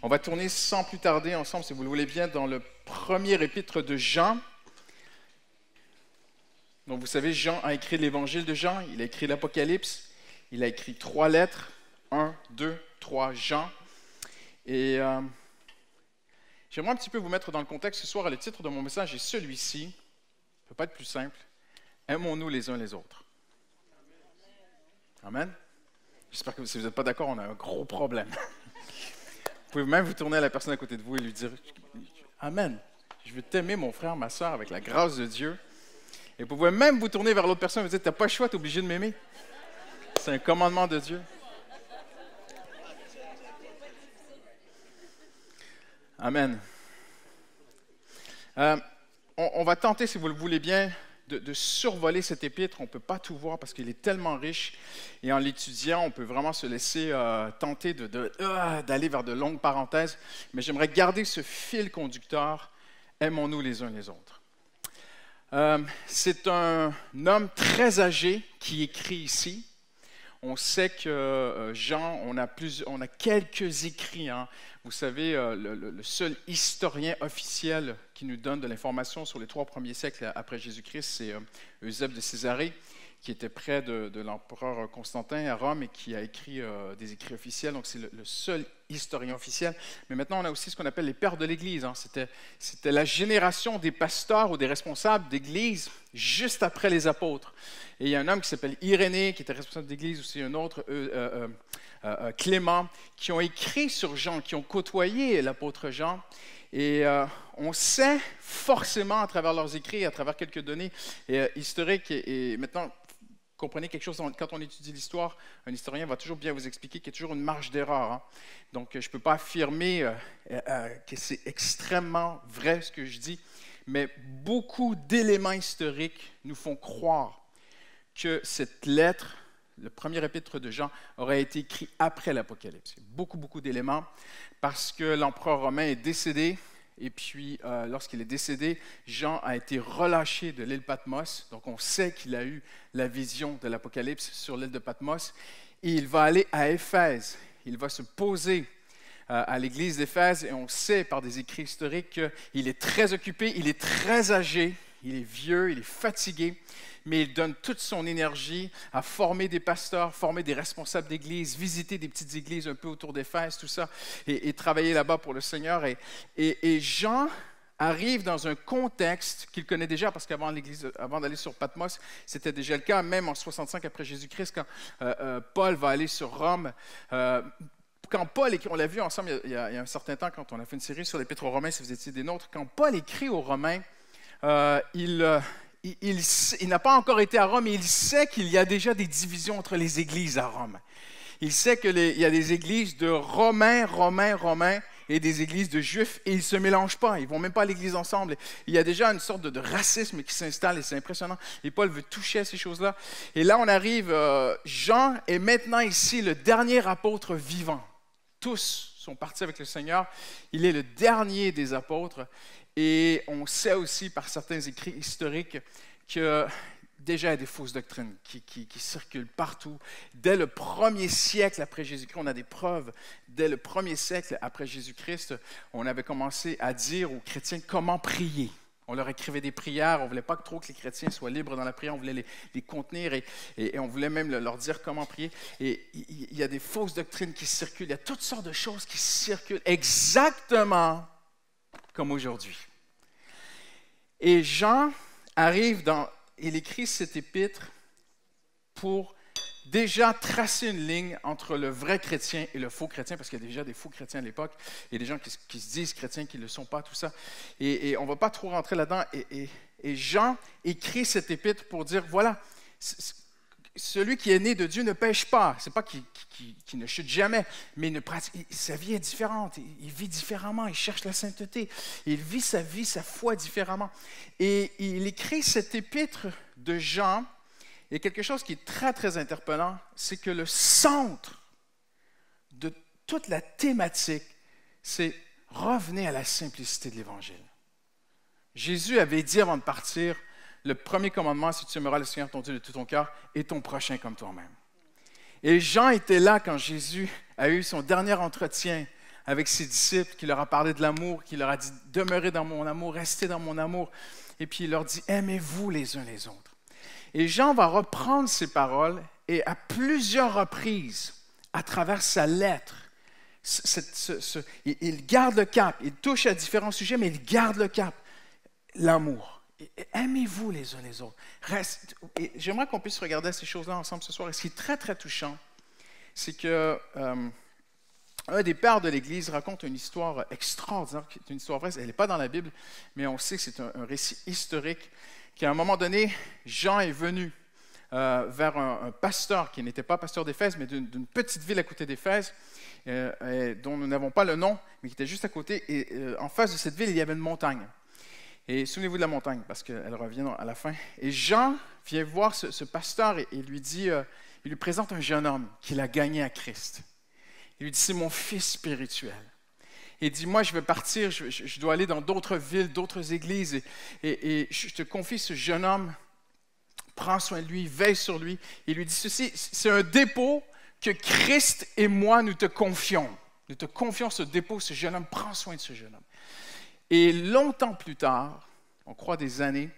On va tourner sans plus tarder ensemble, si vous le voulez bien, dans le premier épître de Jean. Donc, vous savez, Jean a écrit l'évangile de Jean, il a écrit l'Apocalypse, il a écrit 3 lettres, 1, 2, 3, Jean. Et j'aimerais un petit peu vous mettre dans le contexte ce soir. Le titre de mon message est celui-ci, ne peut pas être plus simple, aimons-nous les uns les autres. Amen. J'espère que si vous n'êtes pas d'accord, on a un gros problème. Vous pouvez même vous tourner à la personne à côté de vous et lui dire « Amen, je veux t'aimer mon frère, ma soeur, avec la grâce de Dieu. » Et vous pouvez même vous tourner vers l'autre personne et vous dire « Tu n'as pas le choix, tu es obligé de m'aimer. » C'est un commandement de Dieu. Amen. On va tenter, si vous le voulez bien, de survoler cet épître. On ne peut pas tout voir parce qu'il est tellement riche. Et en l'étudiant, on peut vraiment se laisser tenter d'aller vers de longues parenthèses. Mais j'aimerais garder ce fil conducteur. Aimons-nous les uns les autres. C'est un homme très âgé qui écrit ici. On sait que Jean, on a quelques écrits. Hein. Vous savez, le seul historien officiel qui nous donne de l'information sur les 3 premiers siècles après Jésus-Christ, c'est Eusèbe de Césarée, qui était près de l'empereur Constantin à Rome et qui a écrit des écrits officiels. Donc, c'est le seul historien officiel. Mais maintenant, on a aussi ce qu'on appelle les pères de l'Église. Hein. C'était la génération des pasteurs ou des responsables d'Église juste après les apôtres. Et il y a un homme qui s'appelle Irénée, qui était responsable d'Église, aussi un autre, Clément, qui ont écrit sur Jean, qui ont côtoyé l'apôtre Jean. Et on sait forcément à travers leurs écrits, à travers quelques données historiques, et maintenant, comprenez quelque chose, quand on étudie l'histoire, un historien va toujours bien vous expliquer qu'il y a toujours une marge d'erreur. Hein. Donc, je ne peux pas affirmer que c'est extrêmement vrai ce que je dis, mais beaucoup d'éléments historiques nous font croire que cette lettre, le premier épître de Jean, aurait été écrit après l'Apocalypse. Beaucoup d'éléments, parce que l'empereur romain est décédé, et puis lorsqu'il est décédé, Jean a été relâché de l'île Patmos, donc on sait qu'il a eu la vision de l'Apocalypse sur l'île de Patmos, et il va aller à Éphèse, il va se poser à l'église d'Éphèse, et on sait par des écrits historiques qu'il est très occupé, il est très âgé, il est vieux, il est fatigué, mais il donne toute son énergie à former des pasteurs, former des responsables d'église, visiter des petites églises un peu autour d'Éphèse, tout ça, et travailler là-bas pour le Seigneur. Et Jean arrive dans un contexte qu'il connaît déjà, parce qu'avant d'aller sur Patmos, c'était déjà le cas, même en 65 après Jésus-Christ, quand Paul va aller sur Rome. Quand Paul, on l'a vu ensemble il y a un certain temps, quand on a fait une série sur l'Épître aux Romains, si vous étiez des nôtres, quand Paul écrit aux Romains, il n'a pas encore été à Rome, mais il sait qu'il y a déjà des divisions entre les églises à Rome. Il sait qu'il y a des églises de Romains et des églises de Juifs, et ils ne se mélangent pas, ils ne vont même pas à l'église ensemble. Il y a déjà une sorte de racisme qui s'installe, et c'est impressionnant. Et Paul veut toucher à ces choses-là. Et là, on arrive, Jean est maintenant ici le dernier apôtre vivant. Tous sont partis avec le Seigneur. Il est le dernier des apôtres. Et on sait aussi par certains écrits historiques que déjà il y a des fausses doctrines qui circulent partout. Dès le 1er siècle après Jésus-Christ, on a des preuves. Dès le 1er siècle après Jésus-Christ, on avait commencé à dire aux chrétiens comment prier. On leur écrivait des prières, on ne voulait pas trop que les chrétiens soient libres dans la prière, on voulait les contenir et on voulait même leur dire comment prier. Et il y a des fausses doctrines qui circulent, il y a toutes sortes de choses qui circulent exactement comme aujourd'hui. Et Jean arrive il écrit cet épître pour déjà tracer une ligne entre le vrai chrétien et le faux chrétien, parce qu'il y a déjà des faux chrétiens à l'époque, il y a des gens qui se disent chrétiens, qui ne le sont pas, tout ça. Et on ne va pas trop rentrer là-dedans. Et Jean écrit cet épître pour dire, voilà, celui qui est né de Dieu ne pêche pas. Ce n'est pas qu'il ne chute jamais, mais sa vie est différente. Il vit différemment, il cherche la sainteté. Il vit sa vie, sa foi différemment. Et il écrit cet épître de Jean. Il y a quelque chose qui est très, très interpellant, c'est que le centre de toute la thématique, c'est revenez à la simplicité de l'Évangile. Jésus avait dit avant de partir, le premier commandement, si tu aimeras le Seigneur ton Dieu de tout ton cœur, et ton prochain comme toi-même. Et Jean était là quand Jésus a eu son dernier entretien avec ses disciples, qui leur a parlé de l'amour, qui leur a dit « Demeurez dans mon amour, restez dans mon amour ». Et puis il leur dit « Aimez-vous les uns les autres ». Et Jean va reprendre ces paroles et à plusieurs reprises, à travers sa lettre, il garde le cap, il touche à différents sujets, mais il garde le cap, l'amour. Aimez-vous les uns les autres. J'aimerais qu'on puisse regarder ces choses-là ensemble ce soir. Et ce qui est très, très touchant, c'est que un des pères de l'Église raconte une histoire extraordinaire, qui est une histoire vraie. Elle n'est pas dans la Bible, mais on sait que c'est un récit historique, qu'à un moment donné, Jean est venu vers un pasteur qui n'était pas pasteur d'Éphèse, mais d'une petite ville à côté d'Éphèse, dont nous n'avons pas le nom, mais qui était juste à côté. Et en face de cette ville, il y avait une montagne. Et souvenez-vous de la montagne, parce qu'elle revient à la fin. Et Jean vient voir ce pasteur et lui dit, il lui présente un jeune homme qu'il a gagné à Christ. Il lui dit, c'est mon fils spirituel. Il dit, moi, je vais partir, je dois aller dans d'autres villes, d'autres églises, et je te confie ce jeune homme, prends soin de lui, veille sur lui. Il lui dit ceci, c'est un dépôt que Christ et moi, nous te confions. Nous te confions ce dépôt, ce jeune homme, prends soin de ce jeune homme. Et longtemps plus tard, on croit des années,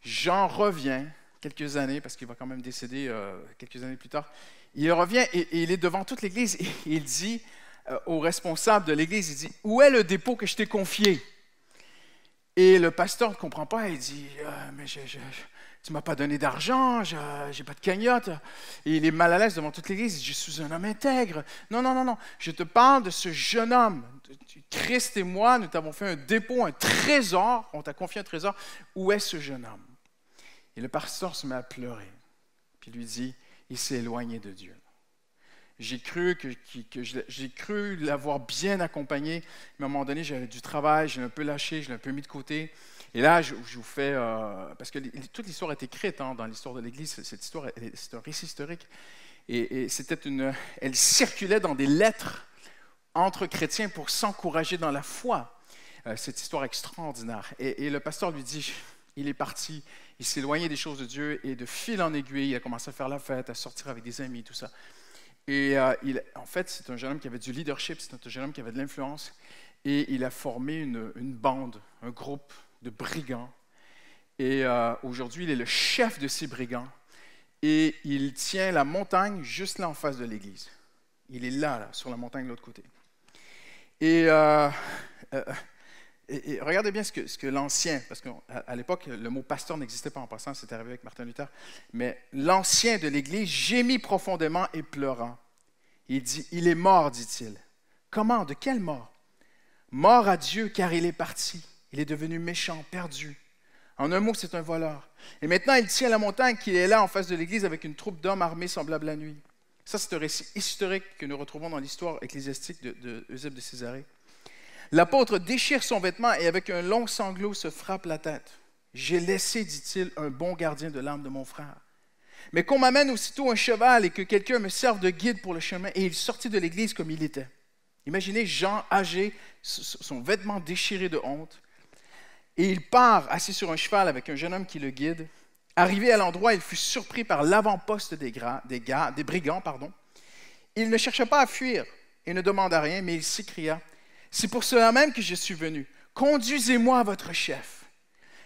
Jean revient, quelques années, parce qu'il va quand même décéder quelques années plus tard, il revient et il est devant toute l'Église et il dit au responsable de l'Église, il dit, « Où est le dépôt que je t'ai confié? » Et le pasteur ne comprend pas, il dit, « Mais tu ne m'as pas donné d'argent, je n'ai pas de cagnotte. » Et il est mal à l'aise devant toute l'Église, il dit, « Je suis un homme intègre. » Non, je te parle de ce jeune homme. Christ et moi, nous t'avons fait un dépôt, un trésor, on t'a confié un trésor. Où est ce jeune homme? Et le pasteur se met à pleurer, puis lui dit, il s'est éloigné de Dieu. J'ai cru l'avoir bien accompagné, mais à un moment donné, j'avais du travail, je l'ai un peu lâché, je l'ai un peu mis de côté. Et là, je vous fais, parce que toute l'histoire est écrite dans l'histoire de l'Église, cette histoire, c'est un récit historique, et elle circulait dans des lettres entre chrétiens pour s'encourager dans la foi. Cette histoire extraordinaire. Et le pasteur lui dit, il est parti, il s'est éloigné des choses de Dieu, et de fil en aiguille, il a commencé à faire la fête, à sortir avec des amis, tout ça. Et en fait, c'est un jeune homme qui avait du leadership, c'est un jeune homme qui avait de l'influence, et il a formé une bande, un groupe de brigands. Et aujourd'hui, il est le chef de ces brigands, et il tient la montagne juste là en face de l'église. Il est là, sur la montagne de l'autre côté. Et regardez bien ce que l'ancien, parce qu'à l'époque, le mot pasteur n'existait pas en passant, c'est arrivé avec Martin Luther, mais l'ancien de l'Église gémit profondément et pleurant. Il dit, il est mort, dit-il. Comment? De quelle mort? Mort à Dieu, car il est parti. Il est devenu méchant, perdu. En un mot, c'est un voleur. Et maintenant, il tient la montagne qui est là en face de l'Église avec une troupe d'hommes armés semblables la nuit. Ça, c'est un récit historique que nous retrouvons dans l'histoire ecclésiastique de Eusebius de Césarée. L'apôtre déchire son vêtement et avec un long sanglot se frappe la tête. « J'ai laissé, dit-il, un bon gardien de l'âme de mon frère. Mais qu'on m'amène aussitôt un cheval et que quelqu'un me serve de guide pour le chemin. » Et il sortit de l'église comme il était. Imaginez Jean âgé, son vêtement déchiré de honte. Et il part assis sur un cheval avec un jeune homme qui le guide. Arrivé à l'endroit, il fut surpris par l'avant-poste des brigands. Il ne chercha pas à fuir et ne demanda rien, mais il s'écria, « C'est pour cela même que je suis venu. Conduisez-moi à votre chef. »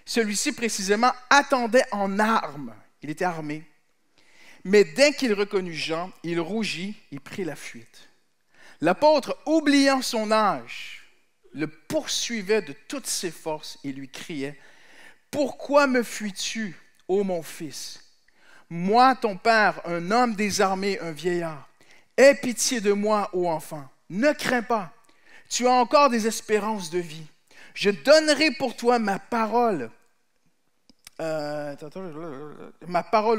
Celui-ci, précisément, attendait en armes. Il était armé. Mais dès qu'il reconnut Jean, il rougit et prit la fuite. L'apôtre, oubliant son âge, le poursuivait de toutes ses forces et lui criait, « Pourquoi me fuis-tu, ô mon fils? Moi, ton père, un homme désarmé, un vieillard. Aie pitié de moi, ô enfant. Ne crains pas. Tu as encore des espérances de vie. Je donnerai pour toi ma parole au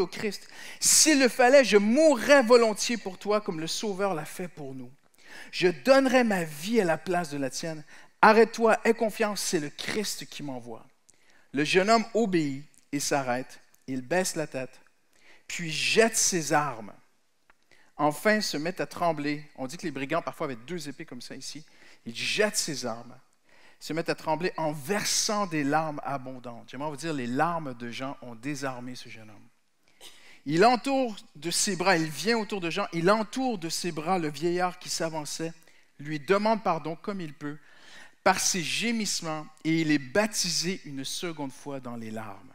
Christ. S'il le fallait, je mourrais volontiers pour toi comme le Sauveur l'a fait pour nous. Je donnerai ma vie à la place de la tienne. Arrête-toi, aie confiance, c'est le Christ qui m'envoie. » Le jeune homme obéit et s'arrête. Il baisse la tête, puis jette ses armes. Enfin, se met à trembler. On dit que les brigands parfois avaient 2 épées comme ça ici. Il jette ses armes, se met à trembler en versant des larmes abondantes. J'aimerais vous dire, les larmes de Jean ont désarmé ce jeune homme. Il entoure de ses bras, il vient autour de Jean, il entoure de ses bras le vieillard qui s'avançait, lui demande pardon comme il peut, par ses gémissements, et il est baptisé une seconde fois dans les larmes.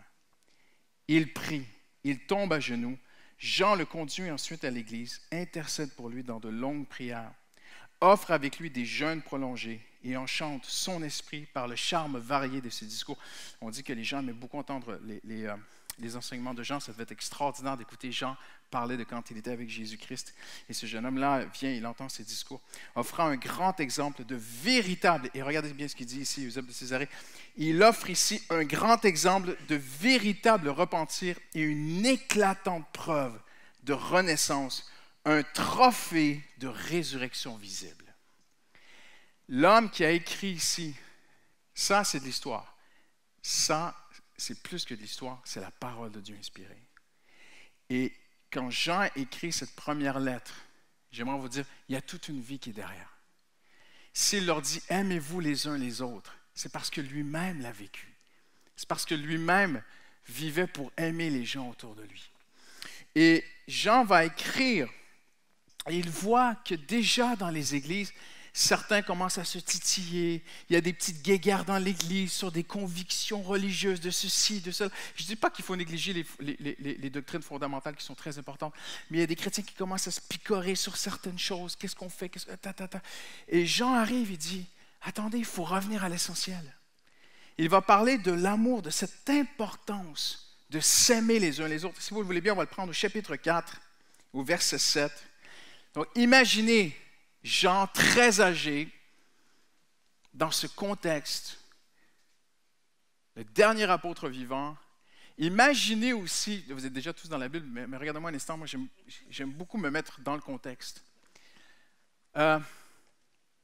Il prie, il tombe à genoux. Jean le conduit ensuite à l'église, intercède pour lui dans de longues prières, offre avec lui des jeûnes prolongés et enchante son esprit par le charme varié de ses discours. On dit que les gens aimaient beaucoup entendre les enseignements de Jean. Ça devait être extraordinaire d'écouter Jean parler de quand il était avec Jésus-Christ. Et ce jeune homme-là vient, il entend ses discours, offrant un grand exemple de véritable, et regardez bien ce qu'il dit ici, Eusèbe de Césarée, il offre ici un grand exemple de véritable repentir et une éclatante preuve de renaissance, un trophée de résurrection visible. L'homme qui a écrit ici, ça c'est de l'histoire. Ça, c'est plus que de l'histoire, c'est la parole de Dieu inspirée. Et quand Jean écrit cette première lettre, j'aimerais vous dire, il y a toute une vie qui est derrière. S'il leur dit « aimez-vous les uns les autres », c'est parce que lui-même l'a vécu. C'est parce que lui-même vivait pour aimer les gens autour de lui. Et Jean va écrire, et il voit que déjà dans les églises, certains commencent à se titiller. Il y a des petites guéguerres dans l'Église sur des convictions religieuses de ceci, de cela. Je ne dis pas qu'il faut négliger les doctrines fondamentales qui sont très importantes, mais il y a des chrétiens qui commencent à se picorer sur certaines choses. Qu'est-ce qu'on fait? Et Jean arrive et dit, attendez, il faut revenir à l'essentiel. Il va parler de l'amour, de cette importance de s'aimer les uns les autres. Si vous le voulez bien, on va le prendre au chapitre 4, au verset 7. Donc, imaginez Jean, très âgé, dans ce contexte, le dernier apôtre vivant. Imaginez aussi, vous êtes déjà tous dans la Bible, mais regardez-moi un instant, moi j'aime beaucoup me mettre dans le contexte.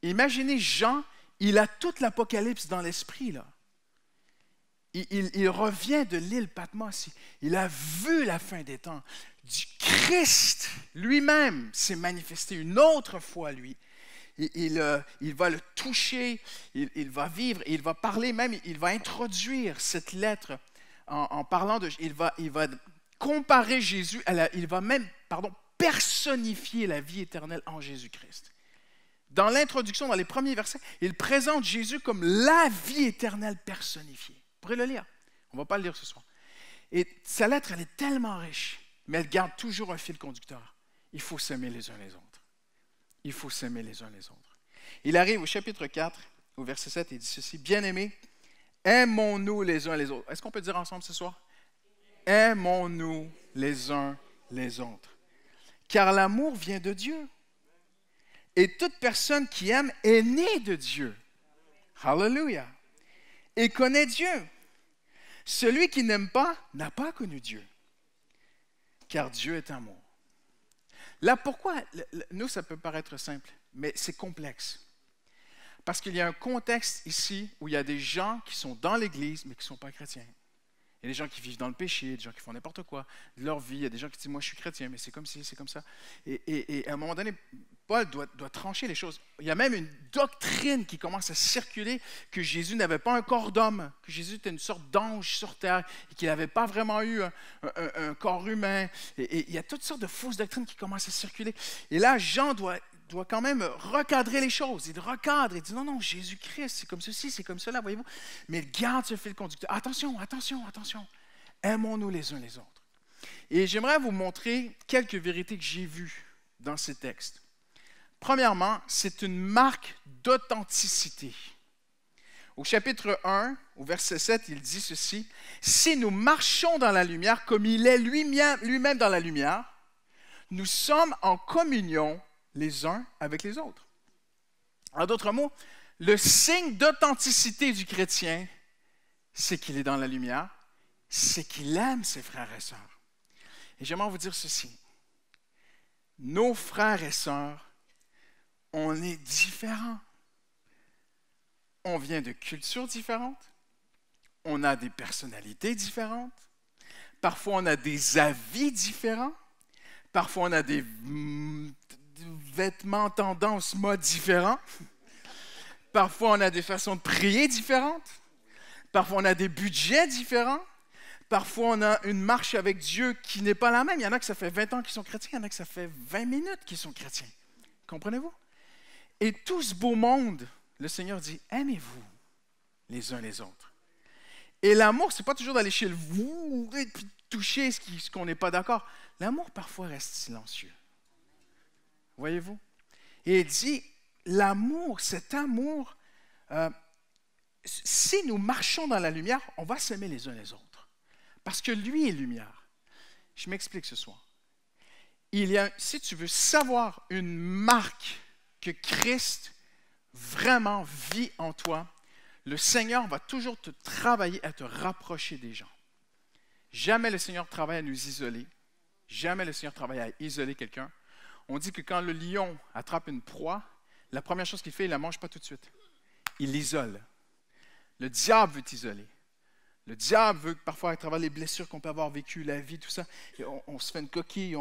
Imaginez Jean, il a toute l'Apocalypse dans l'esprit, là. Il revient de l'île Patmos, il a vu la fin des temps. Christ lui-même s'est manifesté une autre fois, lui. Il va le toucher, il va vivre, il va parler même, il va introduire cette lettre en parlant de... Il va comparer Jésus, il va même, personnifier la vie éternelle en Jésus-Christ. Dans l'introduction, dans les premiers versets, il présente Jésus comme la vie éternelle personnifiée. Vous pourrez le lire, on ne va pas le lire ce soir. Et sa lettre, elle est tellement riche, mais elle garde toujours un fil conducteur. Il faut s'aimer les uns les autres. Il faut s'aimer les uns les autres. Il arrive au chapitre 4, au verset 7, et il dit ceci, « Bien-aimés, aimons-nous les uns les autres. » Est-ce qu'on peut dire ensemble ce soir? « Aimons-nous les uns les autres. Car l'amour vient de Dieu. Et toute personne qui aime est née de Dieu. » Hallelujah. Et connaît Dieu. Celui qui n'aime pas n'a pas connu Dieu. Car Dieu est amour. Là, pourquoi? Nous, ça peut paraître simple, mais c'est complexe. Parce qu'il y a un contexte ici où il y a des gens qui sont dans l'Église, mais qui ne sont pas chrétiens. Il y a des gens qui vivent dans le péché, des gens qui font n'importe quoi de leur vie. Il y a des gens qui disent, moi, je suis chrétien, mais c'est comme ci, c'est comme ça. Et à un moment donné, Paul doit trancher les choses. Il y a même une doctrine qui commence à circuler que Jésus n'avait pas un corps d'homme, que Jésus était une sorte d'ange sur terre et qu'il n'avait pas vraiment eu un corps humain. Et il y a toutes sortes de fausses doctrines qui commencent à circuler. Et là, Jean doit quand même recadrer les choses. Il recadre, il dit non, Jésus-Christ, c'est comme ceci, c'est comme cela, voyez-vous. Mais il garde ce fil conducteur. Attention. Aimons-nous les uns les autres. Et j'aimerais vous montrer quelques vérités que j'ai vues dans ces textes. Premièrement, c'est une marque d'authenticité. Au chapitre 1, au verset 7, il dit ceci, « Si nous marchons dans la lumière comme il est lui-même dans la lumière, nous sommes en communion les uns avec les autres. » En d'autres mots, le signe d'authenticité du chrétien, c'est qu'il est dans la lumière, c'est qu'il aime ses frères et sœurs. Et j'aimerais vous dire ceci. Nos frères et sœurs, on est différents. On vient de cultures différentes. On a des personnalités différentes. Parfois, on a des avis différents. Parfois, on a des vêtements, tendances, modes différents. Parfois, on a des façons de prier différentes. Parfois, on a des budgets différents. Parfois, on a une marche avec Dieu qui n'est pas la même. Il y en a que ça fait 20 ans qu'ils sont chrétiens, il y en a que ça fait 20 minutes qu'ils sont chrétiens. Comprenez-vous? Et tout ce beau monde, le Seigneur dit, aimez-vous les uns les autres. Et l'amour, ce n'est pas toujours d'aller chez le vous et puis toucher ce qu'on n'est pas d'accord. L'amour, parfois, reste silencieux. Voyez-vous? Et il dit, l'amour, cet amour, si nous marchons dans la lumière, on va s'aimer les uns les autres. Parce que lui est lumière. Je m'explique ce soir. Si tu veux savoir une marque que Christ vraiment vit en toi, le Seigneur va toujours te travailler à te rapprocher des gens. Jamais le Seigneur travaille à nous isoler. Jamais le Seigneur travaille à isoler quelqu'un. On dit que quand le lion attrape une proie, la première chose qu'il fait, il ne la mange pas tout de suite. Il l'isole. Le diable veut t'isoler. Le diable veut que parfois, à travers les blessures qu'on peut avoir vécues, la vie, tout ça, on se fait une coquille,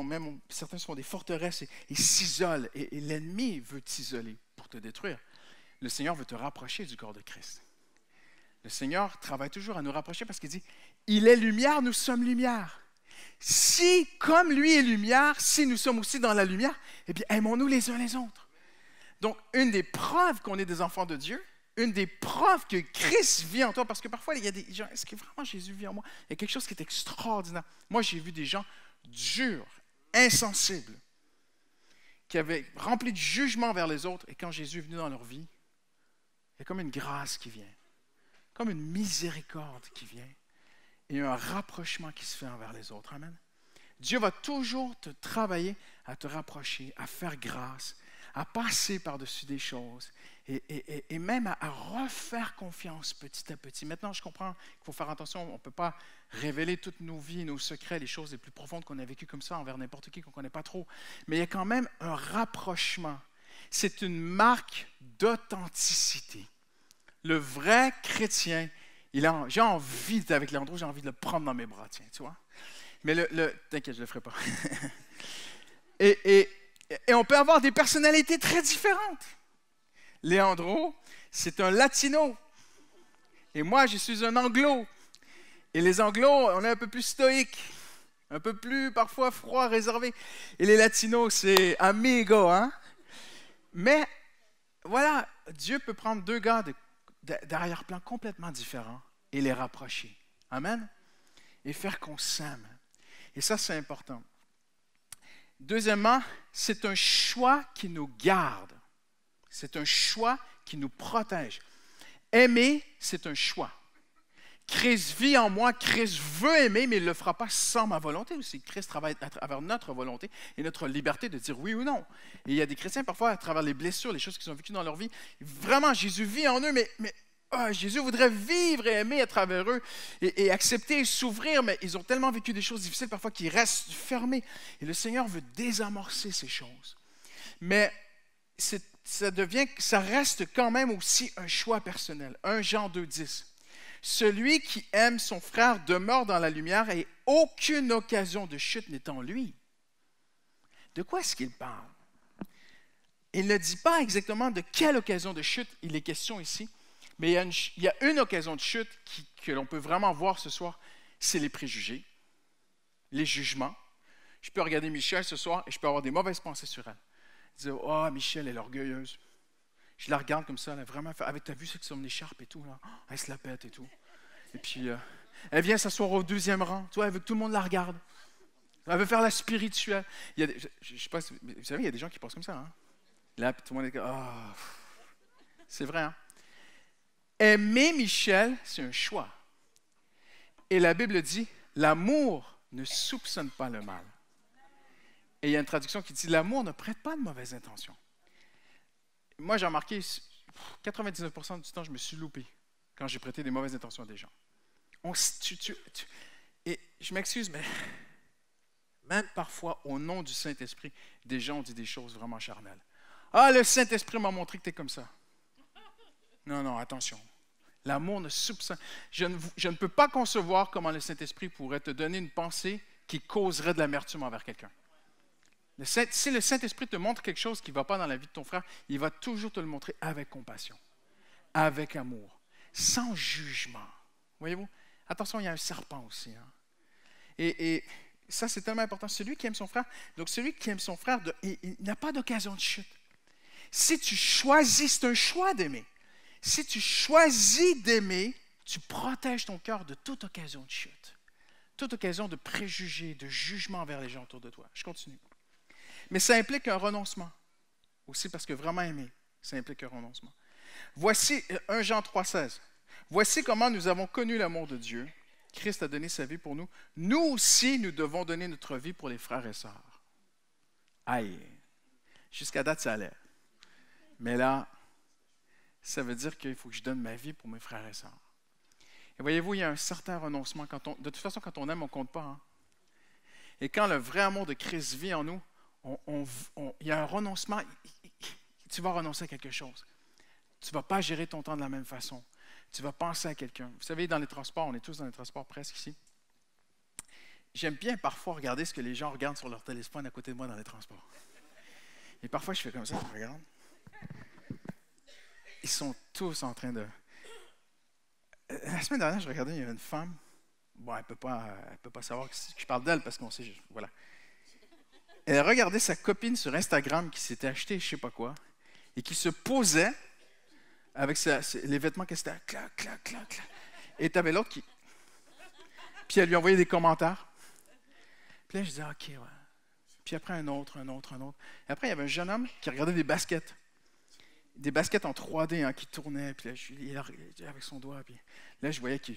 certains se font des forteresses et s'isolent. Et l'ennemi veut t'isoler pour te détruire. Le Seigneur veut te rapprocher du corps de Christ. Le Seigneur travaille toujours à nous rapprocher parce qu'il dit, il est lumière, nous sommes lumière. Si, comme lui est lumière, si nous sommes aussi dans la lumière, eh bien, aimons-nous les uns les autres. Donc, une des preuves qu'on est des enfants de Dieu, une des preuves que Christ vit en toi, parce que parfois, il y a des gens, est-ce que vraiment Jésus vit en moi? Il y a quelque chose qui est extraordinaire. Moi, j'ai vu des gens durs, insensibles, qui avaient rempli de jugement vers les autres, et quand Jésus est venu dans leur vie, il y a comme une grâce qui vient, comme une miséricorde qui vient, et un rapprochement qui se fait envers les autres. Amen. Dieu va toujours te travailler à te rapprocher, à faire grâce, à passer par-dessus des choses et même à refaire confiance petit à petit. Maintenant, je comprends qu'il faut faire attention. On ne peut pas révéler toutes nos vies, nos secrets, les choses les plus profondes qu'on a vécues comme ça envers n'importe qui qu'on ne connaît pas trop. Mais il y a quand même un rapprochement. C'est une marque d'authenticité. Le vrai chrétien, j'ai envie d'être avec Léandro, j'ai envie de le prendre dans mes bras, tiens, tu vois. Mais t'inquiète, je ne le ferai pas. Et on peut avoir des personnalités très différentes. Léandro, c'est un latino. Et moi, je suis un anglo. Et les anglos, on est un peu plus stoïques, un peu plus parfois froid, réservé. Et les latinos, c'est amigo, hein? Mais voilà, Dieu peut prendre deux gars d'arrière-plan complètement différents et les rapprocher. Amen? Et faire qu'on s'aime. Et ça, c'est important. Deuxièmement, c'est un choix qui nous garde. C'est un choix qui nous protège. Aimer, c'est un choix. Christ vit en moi, Christ veut aimer, mais il ne le fera pas sans ma volonté aussi. Christ travaille à travers notre volonté et notre liberté de dire oui ou non. Et il y a des chrétiens, parfois, à travers les blessures, les choses qu'ils ont vécues dans leur vie, vraiment, Jésus vit en eux, mais Jésus voudrait vivre et aimer à travers eux et accepter et s'ouvrir, mais ils ont tellement vécu des choses difficiles parfois qu'ils restent fermés. Et le Seigneur veut désamorcer ces choses. Mais ça reste quand même aussi un choix personnel. 1 Jean 2,10. Celui qui aime son frère demeure dans la lumière et aucune occasion de chute n'est en lui. De quoi est-ce qu'il parle? Il ne dit pas exactement de quelle occasion de chute il est question ici, mais il y a une occasion de chute que l'on peut vraiment voir ce soir, c'est les préjugés, les jugements. Je peux regarder Michel ce soir et je peux avoir des mauvaises pensées sur elle. Dire, oh, Michel, elle est orgueilleuse. Je la regarde comme ça, elle a vraiment fait, avec ta vue, c'est que son écharpe et tout, là. Elle se la pète et tout. Et puis, elle vient s'asseoir au deuxième rang. Tu vois, elle veut que tout le monde la regarde. Elle veut faire la spirituelle. Je ne sais pas, vous savez, il y a des gens qui pensent comme ça. Hein? Là, tout le monde est comme, oh. C'est vrai, hein? Aimer Michel, c'est un choix. Et la Bible dit, l'amour ne soupçonne pas le mal. Et il y a une traduction qui dit, l'amour ne prête pas de mauvaises intentions. Moi, j'ai remarqué, 99% du temps, je me suis loupé quand j'ai prêté des mauvaises intentions à des gens. Et je m'excuse, mais même parfois, au nom du Saint-Esprit, des gens ont dit des choses vraiment charnelles. Ah, le Saint-Esprit m'a montré que tu es comme ça. Non, attention. L'amour ne soupçonne. Je ne peux pas concevoir comment le Saint-Esprit pourrait te donner une pensée qui causerait de l'amertume envers quelqu'un. Si le Saint-Esprit te montre quelque chose qui ne va pas dans la vie de ton frère, il va toujours te le montrer avec compassion, avec amour, sans jugement. Voyez-vous? Attention, il y a un serpent aussi. Hein? Et ça, c'est tellement important. Celui qui aime son frère, donc celui qui aime son frère, il n'a pas d'occasion de chute. Si tu choisis, c'est un choix d'aimer. Si tu choisis d'aimer, tu protèges ton cœur de toute occasion de chute, toute occasion de préjugés, de jugement envers les gens autour de toi. Je continue. Mais ça implique un renoncement. Aussi parce que vraiment aimer, ça implique un renoncement. Voici 1 Jean 3,16. Voici comment nous avons connu l'amour de Dieu. Christ a donné sa vie pour nous. Nous aussi, nous devons donner notre vie pour les frères et sœurs. Aïe! Jusqu'à date, ça allait. Mais là, ça veut dire qu'il faut que je donne ma vie pour mes frères et sœurs. Et voyez-vous, il y a un certain renoncement. De toute façon, quand on aime, on ne compte pas. Hein? Et quand le vrai amour de Christ vit en nous, il y a un renoncement. Tu vas renoncer à quelque chose. Tu ne vas pas gérer ton temps de la même façon. Tu vas penser à quelqu'un. Vous savez, dans les transports, on est tous dans les transports presque ici. J'aime bien parfois regarder ce que les gens regardent sur leur téléphone à côté de moi dans les transports. Et parfois, je fais comme ça, je regarde. Ils sont tous en train de... La semaine dernière, je regardais, il y avait une femme. Bon, elle ne peut pas savoir que je parle d'elle parce qu'on sait... Voilà. Elle regardait sa copine sur Instagram qui s'était acheté je ne sais pas quoi et qui se posait avec les vêtements qu'elle s'était... Clac, clac, clac, clac. Et tu avais l'autre qui... Puis elle lui envoyait des commentaires. Puis là, je disais, OK, ouais. Puis après, un autre. Et après, il y avait un jeune homme qui regardait des baskets. Des baskets en 3D hein, qui tournaient. Puis là, il avec son doigt. Puis là, je voyais qu'il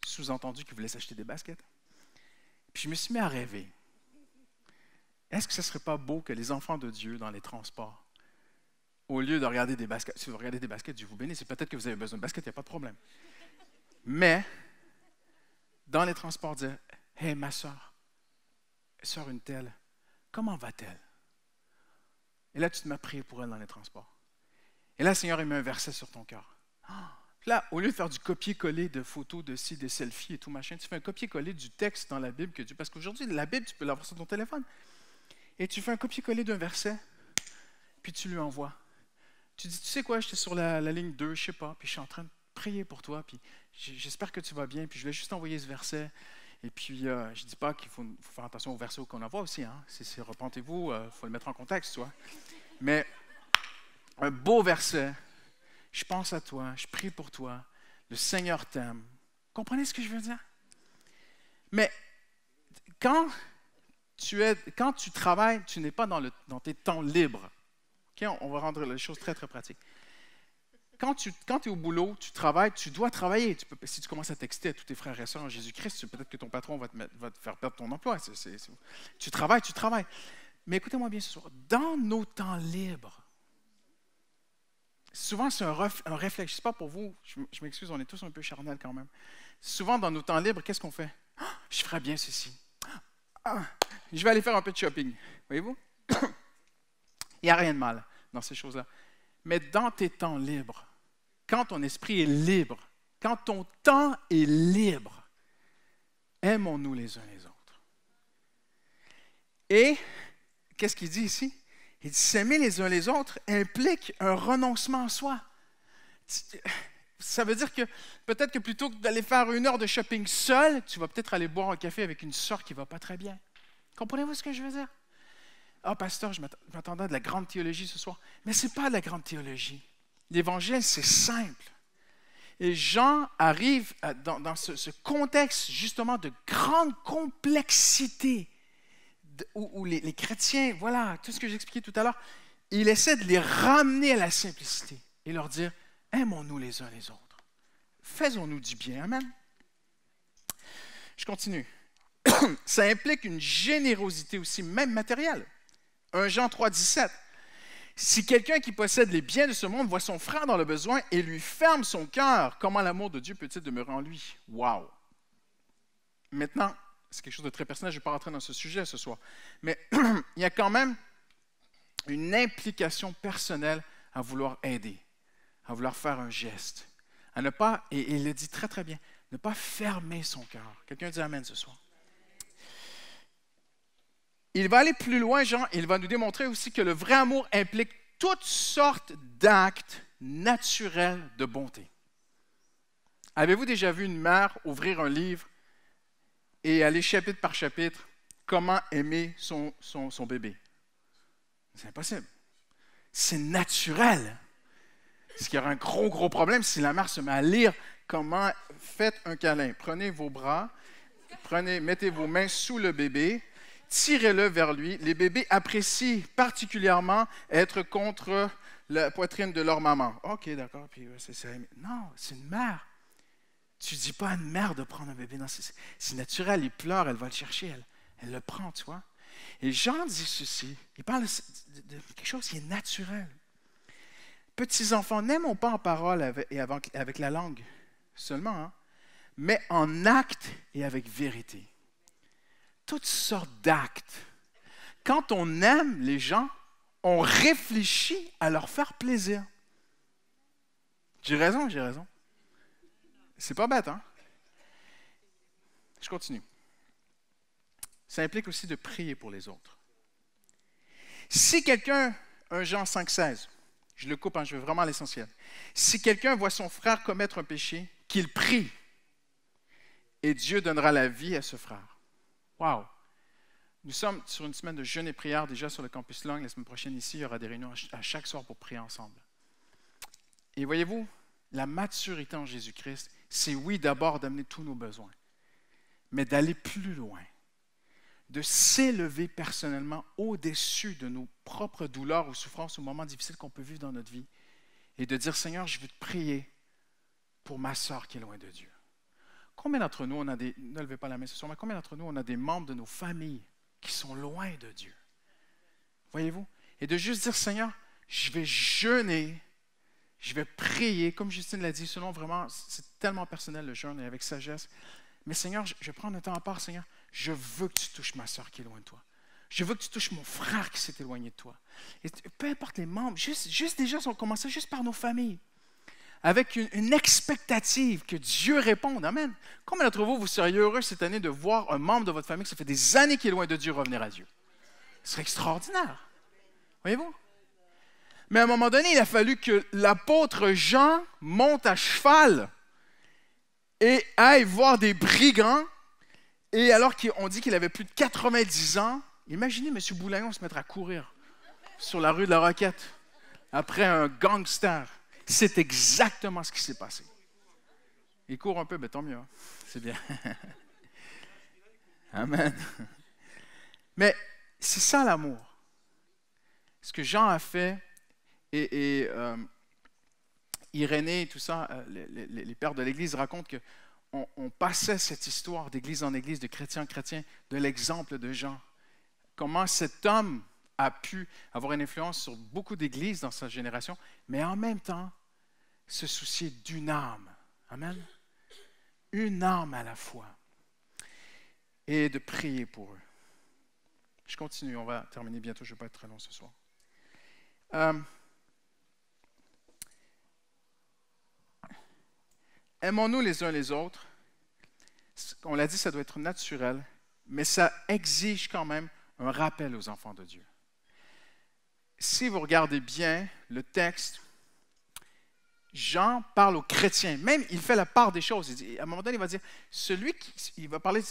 sous-entendu qu'il voulait s'acheter des baskets. Puis je me suis mis à rêver. Est-ce que ce ne serait pas beau que les enfants de Dieu, dans les transports, au lieu de regarder des baskets, si vous regardez des baskets, Dieu vous bénisse, c'est peut-être que vous avez besoin de baskets, il n'y a pas de problème. Mais, dans les transports, dire, « Hey, ma soeur une telle, comment va-t-elle? » Et là, tu te mets à prier pour elle dans les transports. Et là, le Seigneur, il met un verset sur ton cœur. Là, au lieu de faire du copier-coller de photos, de ci, des selfies et tout machin, tu fais un copier-coller du texte dans la Bible que Dieu... Parce qu'aujourd'hui, la Bible, tu peux l'avoir sur ton téléphone. Et tu fais un copier-coller d'un verset, puis tu lui envoies. Tu dis, tu sais quoi, j'étais sur la ligne 2, je ne sais pas, puis je suis en train de prier pour toi, puis j'espère que tu vas bien, puis je vais juste envoyer ce verset. Et puis, je ne dis pas qu'il faut faire attention au verset qu'on envoie aussi. Hein. C'est repentez-vous, il faut le mettre en contexte, tu vois. Mais un beau verset, je pense à toi, je prie pour toi, le Seigneur t'aime. Comprenez ce que je veux dire? Mais quand tu travailles, tu n'es pas dans tes temps libres. Okay? On va rendre les choses très, très pratiques. Quand tu es au boulot, tu travailles, tu dois travailler. Si tu commences à texter à tous tes frères et sœurs en Jésus-Christ, peut-être que ton patron va te faire perdre ton emploi. Tu travailles. Mais écoutez-moi bien ce soir. Dans nos temps libres, souvent c'est un réflexe. C'est pas pour vous, je m'excuse, on est tous un peu charnels quand même. Souvent dans nos temps libres, qu'est-ce qu'on fait? Je ferais bien ceci. Je vais aller faire un peu de shopping. Voyez-vous? Il n'y a rien de mal dans ces choses-là. Mais dans tes temps libres, quand ton esprit est libre, quand ton temps est libre, aimons-nous les uns les autres. Et, qu'est-ce qu'il dit ici? Il dit, s'aimer les uns les autres implique un renoncement à soi. Ça veut dire que peut-être que plutôt que d'aller faire 1 heure de shopping seul, tu vas peut-être aller boire un café avec une sœur qui ne va pas très bien. Comprenez-vous ce que je veux dire? Ah, pasteur, je m'attendais à de la grande théologie ce soir. Mais ce n'est pas de la grande théologie. L'Évangile, c'est simple. Et Jean arrive dans ce contexte, justement, de grande complexité, où les chrétiens, voilà, tout ce que j'expliquais tout à l'heure, il essaie de les ramener à la simplicité et leur dire, aimons-nous les uns les autres. Faisons-nous du bien. Amen. Je continue. Ça implique une générosité aussi, même matérielle. 1 Jean 3, 17. Si quelqu'un qui possède les biens de ce monde voit son frère dans le besoin et lui ferme son cœur, comment l'amour de Dieu peut-il demeurer en lui? Wow! Maintenant, c'est quelque chose de très personnel, je ne vais pas rentrer dans ce sujet ce soir, mais il y a quand même une implication personnelle à vouloir aider, à vouloir faire un geste, à ne pas, et il le dit très très bien, ne pas fermer son cœur. Quelqu'un dit Amen ce soir. Il va aller plus loin, Jean, et il va nous démontrer aussi que le vrai amour implique toutes sortes d'actes naturels de bonté. Avez-vous déjà vu une mère ouvrir un livre et aller chapitre par chapitre, comment aimer son bébé? C'est impossible. C'est naturel. Ce qui y aura un gros problème si la mère se met à lire comment faites un câlin. Prenez vos bras, mettez vos mains sous le bébé, tirez-le vers lui. Les bébés apprécient particulièrement être contre la poitrine de leur maman. OK, d'accord. Puis, non, c'est une mère. Tu ne dis pas à une mère de prendre un bébé. Non, c'est naturel. Il pleure, elle va le chercher. Elle le prend, tu vois. Et Jean dit ceci. Il parle de quelque chose qui est naturel. Petits enfants, n'aimons pas en parole avec la langue seulement, hein, mais en acte et avec vérité. Toutes sortes d'actes. Quand on aime les gens, on réfléchit à leur faire plaisir. J'ai raison. C'est pas bête, hein? Je continue. Ça implique aussi de prier pour les autres. Si quelqu'un, 1 Jean 5,16, je le coupe, hein, je veux vraiment l'essentiel. Si quelqu'un voit son frère commettre un péché, qu'il prie, et Dieu donnera la vie à ce frère. Wow! Nous sommes sur une semaine de jeûne et prière déjà sur le campus Long. La semaine prochaine ici, il y aura des réunions à chaque soir pour prier ensemble. Et voyez-vous, la maturité en Jésus-Christ, c'est oui d'abord d'amener tous nos besoins, mais d'aller plus loin, de s'élever personnellement au-dessus de nos propres douleurs ou souffrances ou moments difficiles qu'on peut vivre dans notre vie et de dire, Seigneur, je veux te prier pour ma sœur qui est loin de Dieu. Combien d'entre nous, ne levez pas la main ce soir, mais combien d'entre nous, on a des membres de nos familles qui sont loin de Dieu? Voyez-vous? Et de juste dire, Seigneur, je vais jeûner, je vais prier, comme Justine l'a dit, selon vraiment, c'est tellement personnel le jeûne et avec sagesse. Mais Seigneur, je vais prendre un temps à part, Seigneur. Je veux que tu touches ma sœur qui est loin de toi. Je veux que tu touches mon frère qui s'est éloigné de toi. Et peu importe les membres, juste déjà, si on commençait juste par nos familles, avec une expectative que Dieu réponde. Amen. Combien d'entre vous seriez heureux cette année de voir un membre de votre famille qui ça fait des années qu'il est loin de Dieu revenir à Dieu? Ce serait extraordinaire. Voyez-vous? Mais à un moment donné, il a fallu que l'apôtre Jean monte à cheval et aille voir des brigands. Et alors qu'on dit qu'il avait plus de 90 ans, imaginez M. Boulayon se mettre à courir sur la rue de la Roquette après un gangster. C'est exactement ce qui s'est passé. Il court un peu, mais tant mieux. Hein? C'est bien. Amen. Mais c'est ça l'amour. Ce que Jean a fait, et Irénée et tout ça, les pères de l'Église racontent que on passait cette histoire d'église en église, de chrétien en chrétien, de l'exemple de Jean. Comment cet homme a pu avoir une influence sur beaucoup d'églises dans sa génération, mais en même temps, se soucier d'une âme. Amen. Une âme à la fois. Et de prier pour eux. Je continue, on va terminer bientôt, je ne vais pas être très long ce soir. Aimons-nous les uns les autres. On l'a dit, ça doit être naturel, mais ça exige quand même un rappel aux enfants de Dieu. Si vous regardez bien le texte, Jean parle aux chrétiens. Même, il fait la part des choses. Il dit, à un moment donné, il va dire, il va parler,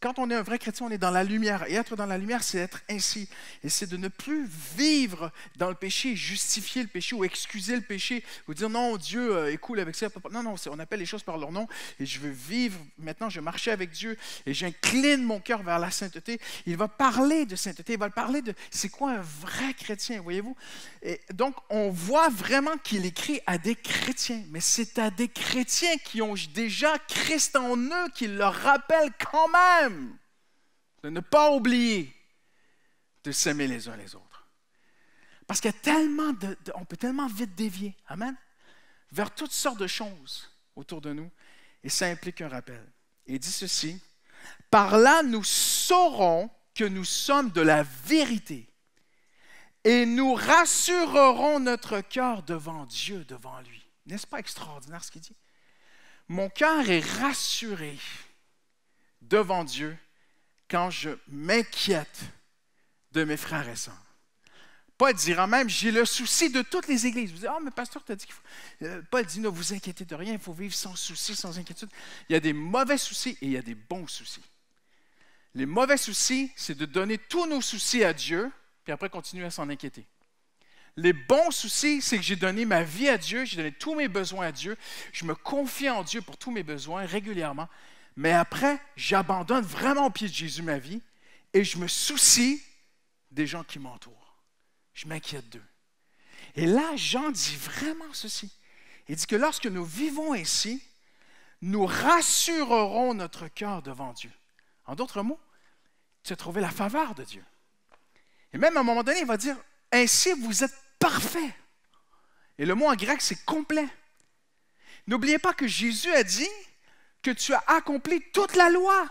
quand on est un vrai chrétien, on est dans la lumière. Et être dans la lumière, c'est être ainsi. Et c'est de ne plus vivre dans le péché, justifier le péché ou excuser le péché, ou dire non, Dieu est cool avec ça. Non, on appelle les choses par leur nom. Et je veux vivre, maintenant je marchais avec Dieu et j'incline mon cœur vers la sainteté. Il va parler de sainteté, il va parler de c'est quoi un vrai chrétien, voyez-vous? Et donc, on voit vraiment qu'il écrit à des chrétiens, mais c'est à des chrétiens qui ont déjà Christ en eux, qui leur rappellent quand même de ne pas oublier de s'aimer les uns les autres. Parce qu'il y a tellement on peut tellement vite dévier, amen, vers toutes sortes de choses autour de nous, et ça implique un rappel. Et il dit ceci, « Par là, nous saurons que nous sommes de la vérité, et nous rassurerons notre cœur devant Dieu, devant lui. » N'est-ce pas extraordinaire ce qu'il dit? Mon cœur est rassuré devant Dieu quand je m'inquiète de mes frères et sœurs. Paul dira même, j'ai le souci de toutes les églises. Vous dites, mais pasteur, tu as dit qu'il faut... Paul dit, ne vous inquiétez de rien, il faut vivre sans souci, sans inquiétude. Il y a des mauvais soucis et il y a des bons soucis. Les mauvais soucis, c'est de donner tous nos soucis à Dieu, puis après continuer à s'en inquiéter. Les bons soucis, c'est que j'ai donné ma vie à Dieu, j'ai donné tous mes besoins à Dieu, je me confie en Dieu pour tous mes besoins régulièrement, mais après, j'abandonne vraiment au pied de Jésus ma vie et je me soucie des gens qui m'entourent. Je m'inquiète d'eux. Et là, Jean dit vraiment ceci. Il dit que lorsque nous vivons ainsi, nous rassurerons notre cœur devant Dieu. En d'autres mots, tu as trouvé la faveur de Dieu. Et même à un moment donné, il va dire, ainsi vous êtes parfaits. Et le mot en grec, c'est complet. N'oubliez pas que Jésus a dit que tu as accompli toute la loi.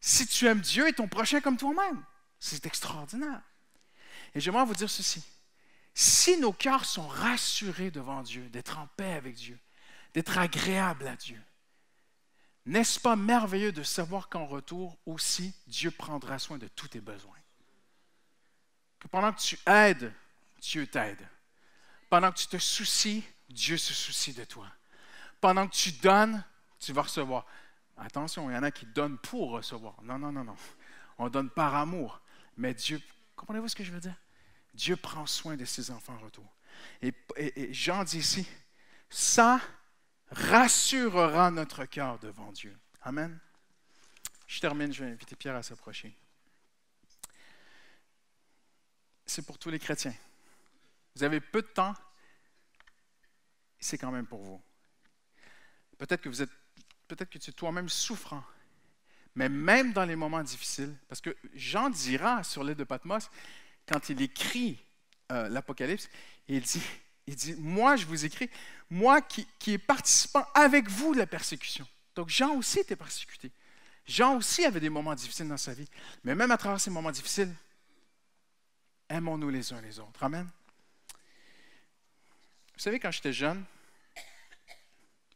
Si tu aimes Dieu et ton prochain comme toi-même, c'est extraordinaire. Et j'aimerais vous dire ceci. Si nos cœurs sont rassurés devant Dieu, d'être en paix avec Dieu, d'être agréables à Dieu, n'est-ce pas merveilleux de savoir qu'en retour aussi, Dieu prendra soin de tous tes besoins? Que pendant que tu aides, Dieu t'aide. Pendant que tu te soucies, Dieu se soucie de toi. Pendant que tu donnes, tu vas recevoir. Attention, il y en a qui donnent pour recevoir. Non, non, non, non. On donne par amour. Mais Dieu, comprenez-vous ce que je veux dire? Dieu prend soin de ses enfants en retour. Et Jean dit ici, ça rassurera notre cœur devant Dieu. Amen. Je termine, je vais inviter Pierre à s'approcher. C'est pour tous les chrétiens. Vous avez peu de temps, c'est quand même pour vous. Peut-être que tu es toi-même souffrant, mais même dans les moments difficiles, parce que Jean dira sur l'île de Patmos, quand il écrit l'Apocalypse, il dit, moi je vous écris, moi qui est participant avec vous de la persécution. Donc Jean aussi était persécuté. Jean aussi avait des moments difficiles dans sa vie. Mais même à travers ces moments difficiles, aimons-nous les uns les autres. Amen. Vous savez, quand j'étais jeune,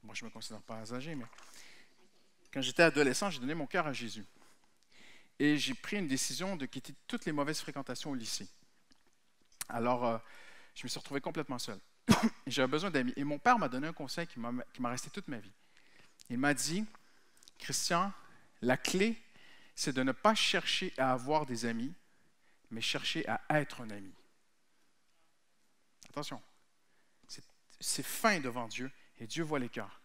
moi je ne me considère pas âgé, mais quand j'étais adolescent, j'ai donné mon cœur à Jésus. Et j'ai pris une décision de quitter toutes les mauvaises fréquentations au lycée. Alors, je me suis retrouvé complètement seul. J'avais besoin d'amis. Et mon père m'a donné un conseil qui m'a resté toute ma vie. Il m'a dit, Christian, la clé, c'est de ne pas chercher à avoir des amis, mais chercher à être un ami. Attention, c'est fin devant Dieu et Dieu voit les cœurs.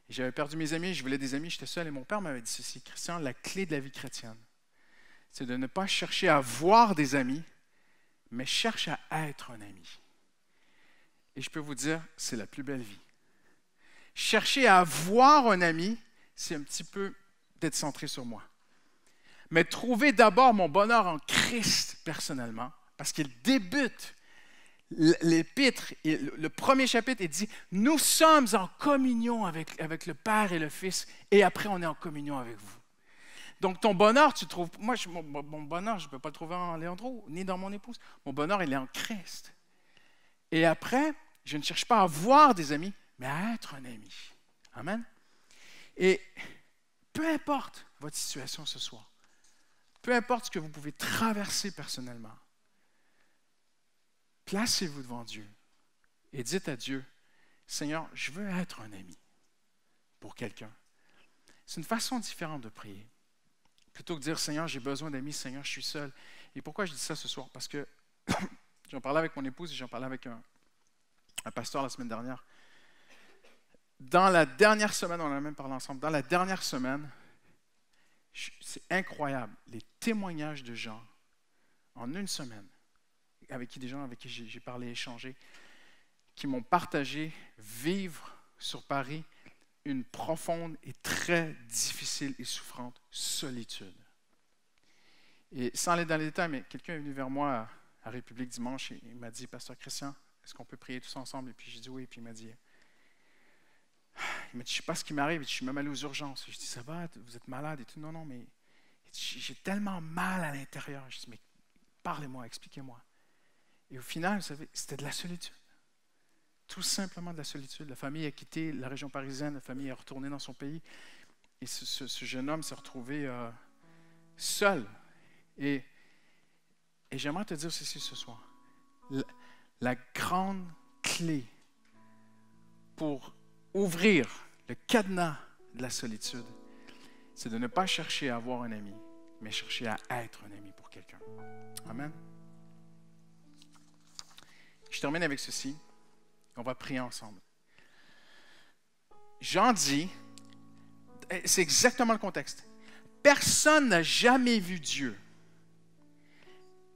Et j'avais perdu mes amis, je voulais des amis, j'étais seul et mon père m'avait dit ceci, Christian, la clé de la vie chrétienne, c'est de ne pas chercher à avoir des amis, mais cherche à être un ami. Et je peux vous dire, c'est la plus belle vie. Chercher à avoir un ami, c'est un petit peu d'être centré sur moi. Mais trouver d'abord mon bonheur en Christ personnellement, parce qu'il débute l'épître, le premier chapitre, il dit, nous sommes en communion avec le Père et le Fils, et après on est en communion avec vous. Donc ton bonheur, tu trouves, moi mon bonheur, je ne peux pas le trouver en Léandro, ni dans mon épouse. Mon bonheur, il est en Christ. Et après, je ne cherche pas à avoir des amis, mais à être un ami. Amen. Et peu importe votre situation ce soir, peu importe ce que vous pouvez traverser personnellement, placez-vous devant Dieu et dites à Dieu, Seigneur, je veux être un ami pour quelqu'un. C'est une façon différente de prier. Plutôt que de dire, Seigneur, j'ai besoin d'amis, Seigneur, je suis seul. Et pourquoi je dis ça ce soir? Parce que j'en parlais avec mon épouse et j'en parlais avec un pasteur la semaine dernière. Dans la dernière semaine, on en a même parlé ensemble, dans la dernière semaine, c'est incroyable, les témoignages de gens en une semaine, des gens avec qui j'ai parlé, échangé, qui m'ont partagé vivre sur Paris une profonde et très difficile et souffrante solitude. Et sans aller dans les détails, mais quelqu'un est venu vers moi à République dimanche et il m'a dit, Pasteur Christian, est-ce qu'on peut prier tous ensemble? Et puis j'ai dit oui, et puis il m'a dit, je ne sais pas ce qui m'arrive, je suis même allé aux urgences. Je dis, ça va, vous êtes malade et tout. Non, non, mais j'ai tellement mal à l'intérieur. Je dis, mais parlez-moi, expliquez-moi. Et au final, vous savez, c'était de la solitude. Tout simplement de la solitude. La famille a quitté la région parisienne, la famille est retournée dans son pays. Et ce jeune homme s'est retrouvé seul. Et j'aimerais te dire ceci ce soir. La grande clé pour ouvrir le cadenas de la solitude, c'est de ne pas chercher à avoir un ami, mais chercher à être un ami pour quelqu'un. Amen. Je termine avec ceci. On va prier ensemble. Jean dit, c'est exactement le contexte. Personne n'a jamais vu Dieu.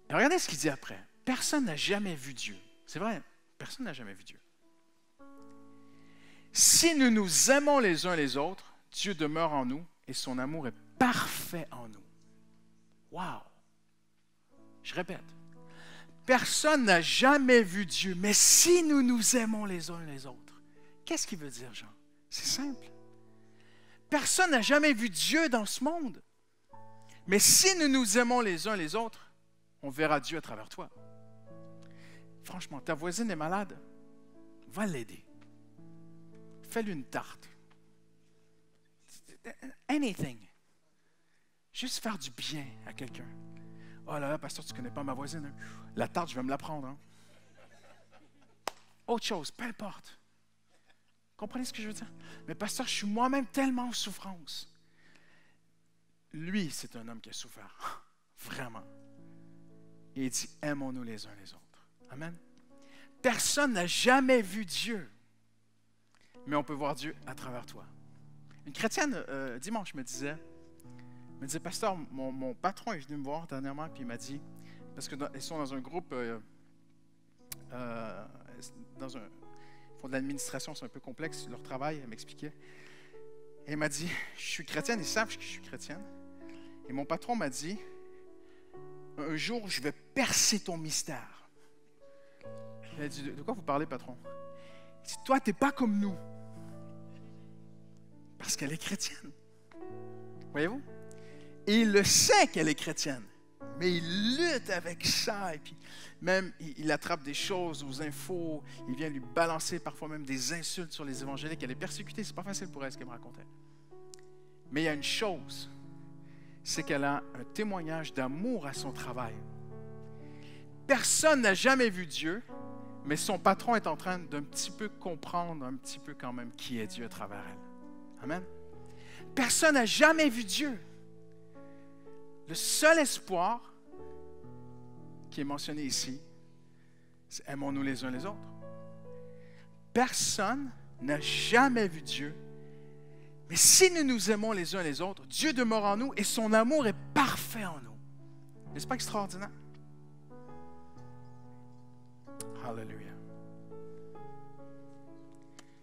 Et regardez ce qu'il dit après. Personne n'a jamais vu Dieu. C'est vrai, personne n'a jamais vu Dieu. Si nous nous aimons les uns les autres, Dieu demeure en nous et son amour est parfait en nous. Wow! Je répète. Personne n'a jamais vu Dieu, mais si nous nous aimons les uns les autres, qu'est-ce qu'il veut dire, Jean? C'est simple. Personne n'a jamais vu Dieu dans ce monde. Mais si nous nous aimons les uns les autres, on verra Dieu à travers toi. Franchement, ta voisine est malade, va l'aider. Fais-lui une tarte. Anything. Juste faire du bien à quelqu'un. Oh là là, pasteur, tu ne connais pas ma voisine. Hein? La tarte, je vais me la prendre. Hein? Autre chose, peu importe. Comprenez ce que je veux dire? Mais pasteur, je suis moi-même tellement en souffrance. Lui, c'est un homme qui a souffert. Vraiment. Et il dit, aimons-nous les uns les autres. Amen. Personne n'a jamais vu Dieu. Mais on peut voir Dieu à travers toi. Une chrétienne, dimanche, me disait, pasteur, mon patron est venu me voir dernièrement, puis il m'a dit, parce qu'ils sont dans un groupe, ils font de l'administration, c'est un peu complexe, leur travail, elle m'expliquait. Et il m'a dit, je suis chrétienne, ils savent que je suis chrétienne. Et mon patron m'a dit, un jour, je vais percer ton mystère. Il a dit, de quoi vous parlez, patron? Il dit, toi, tu n'es pas comme nous. Parce qu'elle est chrétienne. Voyez-vous? Et il le sait qu'elle est chrétienne. Mais il lutte avec ça. Et puis, même, il attrape des choses aux infos. Il vient lui balancer parfois même des insultes sur les évangéliques. Elle est persécutée. C'est pas facile pour elle, ce qu'elle me racontait. Mais il y a une chose. C'est qu'elle a un témoignage d'amour à son travail. Personne n'a jamais vu Dieu, mais son patron est en train d'un petit peu comprendre, un petit peu quand même, qui est Dieu à travers elle. Amen. Personne n'a jamais vu Dieu. Le seul espoir qui est mentionné ici, c'est aimons-nous les uns les autres. Personne n'a jamais vu Dieu. Mais si nous nous aimons les uns les autres, Dieu demeure en nous et son amour est parfait en nous. N'est-ce pas extraordinaire? Alléluia.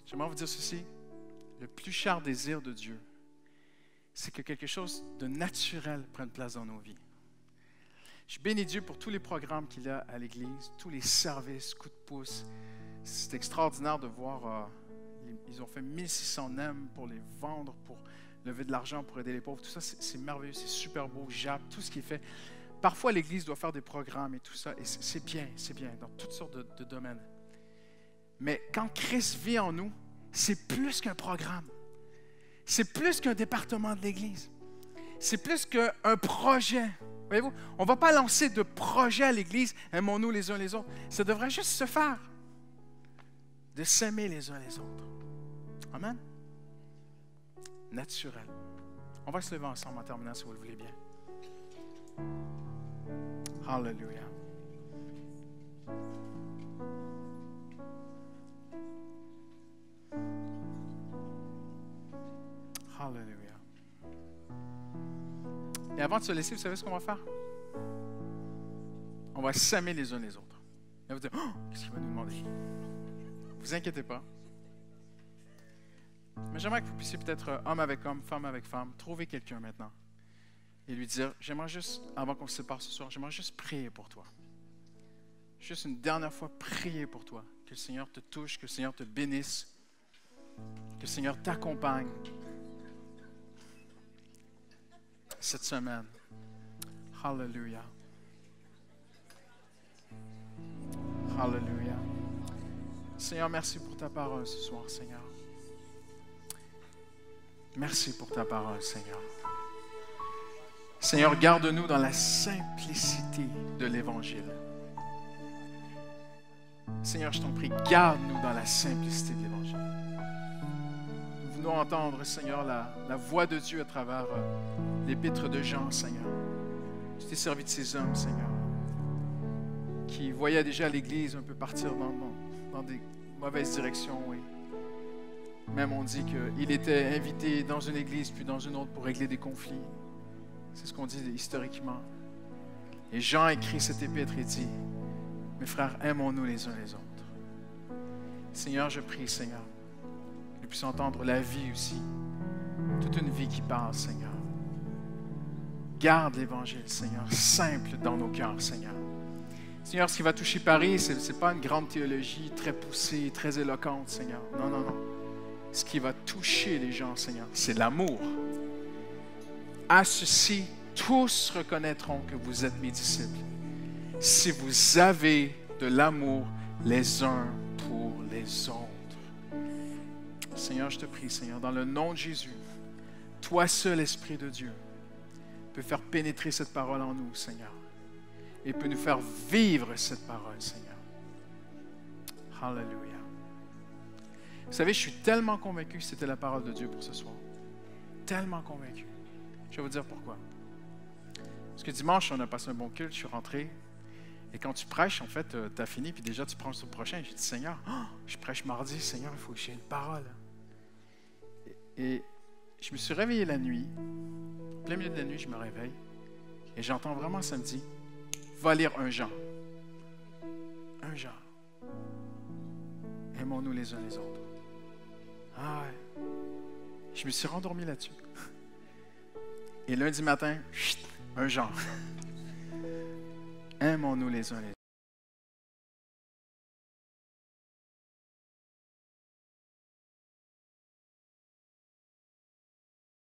J'aimerais vous dire ceci. Le plus cher désir de Dieu, c'est que quelque chose de naturel prenne place dans nos vies. Je bénis Dieu pour tous les programmes qu'il a à l'Église, tous les services, coups de pouce. C'est extraordinaire de voir... Ils ont fait 1600 nems pour les vendre, pour lever de l'argent, pour aider les pauvres. Tout ça, c'est merveilleux, c'est super beau. Jacques, tout ce qui est fait. Parfois, l'Église doit faire des programmes et tout ça. Et c'est bien, dans toutes sortes de domaines. Mais quand Christ vit en nous, c'est plus qu'un programme. C'est plus qu'un département de l'Église. C'est plus qu'un projet. Voyez-vous, on ne va pas lancer de projet à l'Église. Aimons-nous les uns les autres. Ça devrait juste se faire. De s'aimer les uns les autres. Amen. Naturel. On va se lever ensemble en terminant si vous le voulez bien. Alléluia. Alléluia. Et avant de se laisser, vous savez ce qu'on va faire? On va s'aimer les uns les autres. Et vous dire, oh, qu'est-ce qu'il va nous demander? Ne vous inquiétez pas. Mais j'aimerais que vous puissiez peut-être, homme avec homme, femme avec femme, trouver quelqu'un maintenant et lui dire, j'aimerais juste, avant qu'on se sépare ce soir, j'aimerais juste prier pour toi. Juste une dernière fois, prier pour toi. Que le Seigneur te touche, que le Seigneur te bénisse, que le Seigneur t'accompagne cette semaine. Alléluia. Alléluia. Seigneur, merci pour ta parole ce soir, Seigneur. Merci pour ta parole, Seigneur. Seigneur, garde-nous dans la simplicité de l'Évangile. Seigneur, je t'en prie, garde-nous dans la simplicité de l'Évangile. Nous venons entendre, Seigneur, la voix de Dieu à travers l'épître de Jean, Seigneur. Tu t'es servi de ces hommes, Seigneur, qui voyait déjà l'Église un peu partir dans des mauvaises directions. Et même on dit qu'il était invité dans une Église puis dans une autre pour régler des conflits. C'est ce qu'on dit historiquement. Et Jean écrit cette épître et dit, « Mes frères, aimons-nous les uns les autres. » Seigneur, je prie, Seigneur, que nous puissions entendre la vie aussi. Toute une vie qui parle, Seigneur. Garde l'Évangile, Seigneur, simple dans nos cœurs, Seigneur. Seigneur, ce qui va toucher Paris, ce n'est pas une grande théologie très poussée, très éloquente, Seigneur. Non, non, non. Ce qui va toucher les gens, Seigneur, c'est l'amour. À ceci, tous reconnaîtront que vous êtes mes disciples. Si vous avez de l'amour les uns pour les autres. Seigneur, je te prie, Seigneur, dans le nom de Jésus, toi seul, Esprit de Dieu, peux faire pénétrer cette parole en nous, Seigneur, et peut nous faire vivre cette parole, Seigneur. Alléluia. Vous savez, je suis tellement convaincu que c'était la parole de Dieu pour ce soir. Tellement convaincu. Je vais vous dire pourquoi. Parce que dimanche, on a passé un bon culte, je suis rentré. Et quand tu prêches, en fait, tu as fini, puis déjà tu prends sur le prochain. J'ai dit, Seigneur, je prêche mardi, Seigneur, il faut que j'ai une parole. Et je me suis réveillé la nuit. En plein milieu de la nuit, je me réveille. Et j'entends vraiment samedi, va lire 1 Jean. 1 Jean. Aimons-nous les uns les autres. Ah ouais. Je me suis rendormi là-dessus. Et lundi matin, 1 Jean. Aimons-nous les uns les